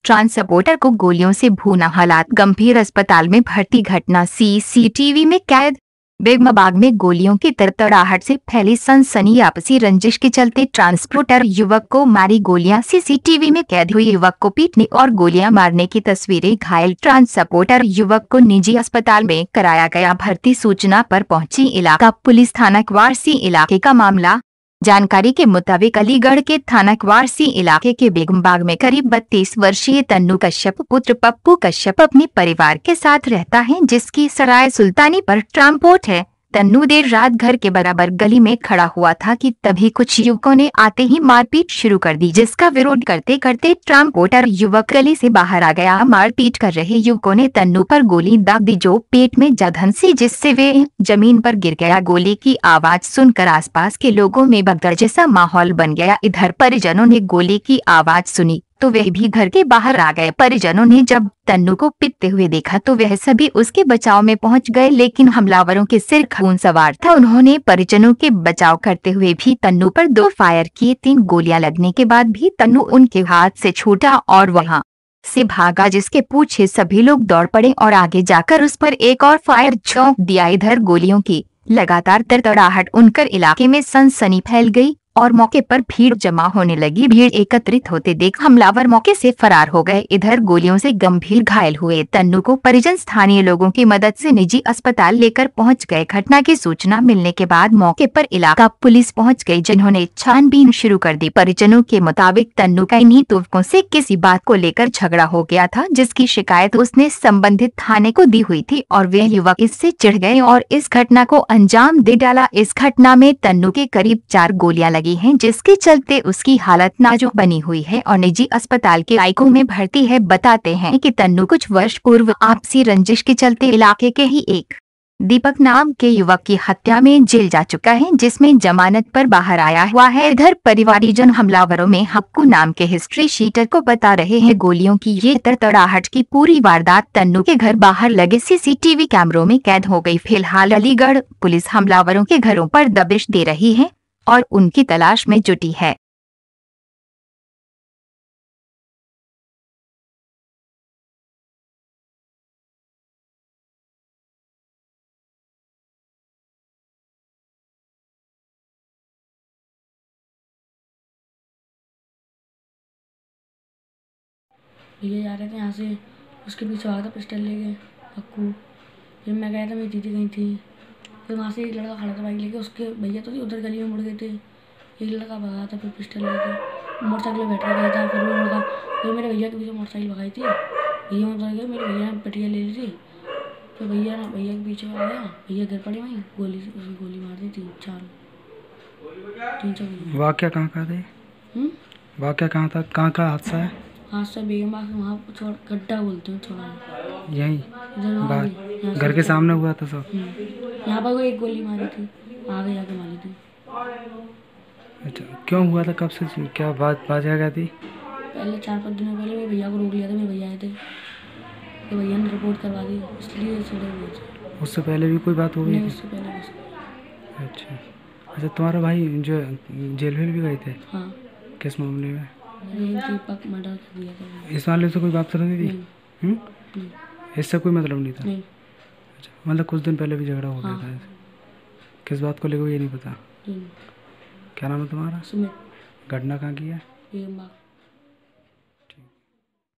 Transporter को गोलियों से भूना, हालात गंभीर, अस्पताल में भर्ती, घटना सीसीटीवी में कैद। बेगमबाग में गोलियों की तड़तड़ाहट से फैली सनसनी, आपसी रंजिश के चलते ट्रांसपोर्टर युवक को मारी गोलियां, सीसीटीवी में कैद हुई युवक को पीटने और गोलियां मारने की तस्वीरें। घायल ट्रांसपोर्टर युवक को निजी अस्पताल में कराया गया भर्ती। सूचना पर पहुंची इलाका पुलिस, थाना क्वारसी इलाके का मामला। जानकारी के मुताबिक अलीगढ़ के थाना क्वारसी इलाके के बेगमबाग में करीब 32 वर्षीय तन्नू कश्यप पुत्र पप्पू कश्यप अपने परिवार के साथ रहता है, जिसकी सराय सुल्तानी पर ट्रांसपोर्ट है। तन्नू देर रात घर के बराबर गली में खड़ा हुआ था कि तभी कुछ युवकों ने आते ही मारपीट शुरू कर दी, जिसका विरोध करते करते ट्रांसपोर्टर युवक गली से बाहर आ गया। मारपीट कर रहे युवकों ने तन्नू पर गोली दाग दी, जो पेट में जा धंसी, जिससे वे जमीन पर गिर गया। गोली की आवाज सुनकर आसपास के लोगों में भगदड़ जैसा माहौल बन गया। इधर परिजनों ने गोली की आवाज सुनी तो वह भी घर के बाहर आ गए। परिजनों ने जब तन्नू को पिटते हुए देखा तो वह सभी उसके बचाव में पहुंच गए, लेकिन हमलावरों के सिर खून सवार था। उन्होंने परिजनों के बचाव करते हुए भी तन्नू पर 2 फायर किए। 3 गोलियां लगने के बाद भी तन्नू उनके हाथ से छूटा और वहां से भागा, जिसके पीछे सभी लोग दौड़ पड़े और आगे जाकर उस पर एक और फायर झोंक दिया। इधर गोलियों की लगातार तड़तड़ाहट उनकर इलाके में सनसनी फैल गई और मौके पर भीड़ जमा होने लगी। भीड़ एकत्रित होते देख हमलावर मौके से फरार हो गए। इधर गोलियों से गंभीर घायल हुए तन्नू को परिजन स्थानीय लोगों की मदद से निजी अस्पताल लेकर पहुंच गए। घटना की सूचना मिलने के बाद मौके पर इलाका पुलिस पहुंच गई, जिन्होंने छानबीन शुरू कर दी। परिजनों के मुताबिक तन्नू का इन्हीं युवकों से किसी बात को लेकर झगड़ा हो गया था, जिसकी शिकायत उसने संबंधित थाने को दी हुई थी और वे युवक इससे चिढ़ गए और इस घटना को अंजाम दे डाला। इस घटना में तन्नू के करीब 4 गोलियां लगी हैं, जिसके चलते उसकी हालत नाजुक बनी हुई है और निजी अस्पताल के आईसीयू में भर्ती है। बताते हैं कि तन्नू कुछ वर्ष पूर्व आपसी रंजिश के चलते इलाके के ही एक दीपक नाम के युवक की हत्या में जेल जा चुका है, जिसमें जमानत पर बाहर आया हुआ है। इधर परिवारीजन हमलावरों में हक्कू नाम के हिस्ट्री शीटर को बता रहे हैं गोलियों की ये तड़तड़ाहट की पूरी वारदात तन्नू के घर बाहर लगे सीसीटीवी कैमरों में कैद हो गई। फिलहाल अलीगढ़ पुलिस हमलावरों के घरों पर दबिश दे रही है और उनकी तलाश में जुटी है। भैया जा रहे थे यहाँ से, उसके पीछे आया था पिस्टल लेके अक्कू। फिर मैं गया था, मेरी दीदी गई थी। फिर वहाँ से एक लड़का खड़ा था बाइक लेके, उसके भैया तो उधर गली में मुड़ गए थे। एक लड़का भगा था, फिर पिस्टल लेके मोटरसाइकिल में बैठ के गया था। फिर वो लड़का, फिर मेरे भैया के पीछे मोटरसाइकिल भगाई थी, भैया उधर गए, मेरे भैया ने पटिया ले ली थी। फिर भैया के पीछे आया, भैया गिर पड़े वहीं, उसने गोली मार दी। 3-4 गोली। वाक़या कहाँ का थे? वाक़या कहाँ था, कहाँ का हादसा है? हादसा बेगमबाग से वहाँ गड्ढा बोलते हैं थोड़ा, यहीं घर के सामने हुआ था सब। यहाँ पर वो एक गोली मारी थी, आगे जाके मारी थी। अच्छा, क्यों हुआ था, कब से, क्या बात आ गई थी? पहले 4-5 दिनों पहले मेरे भैया को रोक लिया था, मेरे भैया आए थे तो भैया ने रिपोर्ट करवा दी, इसलिए सड़े हुए थे। उससे पहले भी कोई बात हो गई थी? उससे पहले कुछ। अच्छा, तुम्हारा भाई जो जेल में भी गए थे? हाँ। किस मामले में? दीपक मर्डर कर दिया था। इस मामले से कोई बात नहीं थी? इससे कोई मतलब नहीं था? नहीं। अच्छा, मतलब कुछ दिन पहले भी झगड़ा हो गया हाँ। था? किस बात को लेकर ये नहीं पता? नहीं। क्या नाम है तुम्हारा? सुमित। घटना कहाँ की है?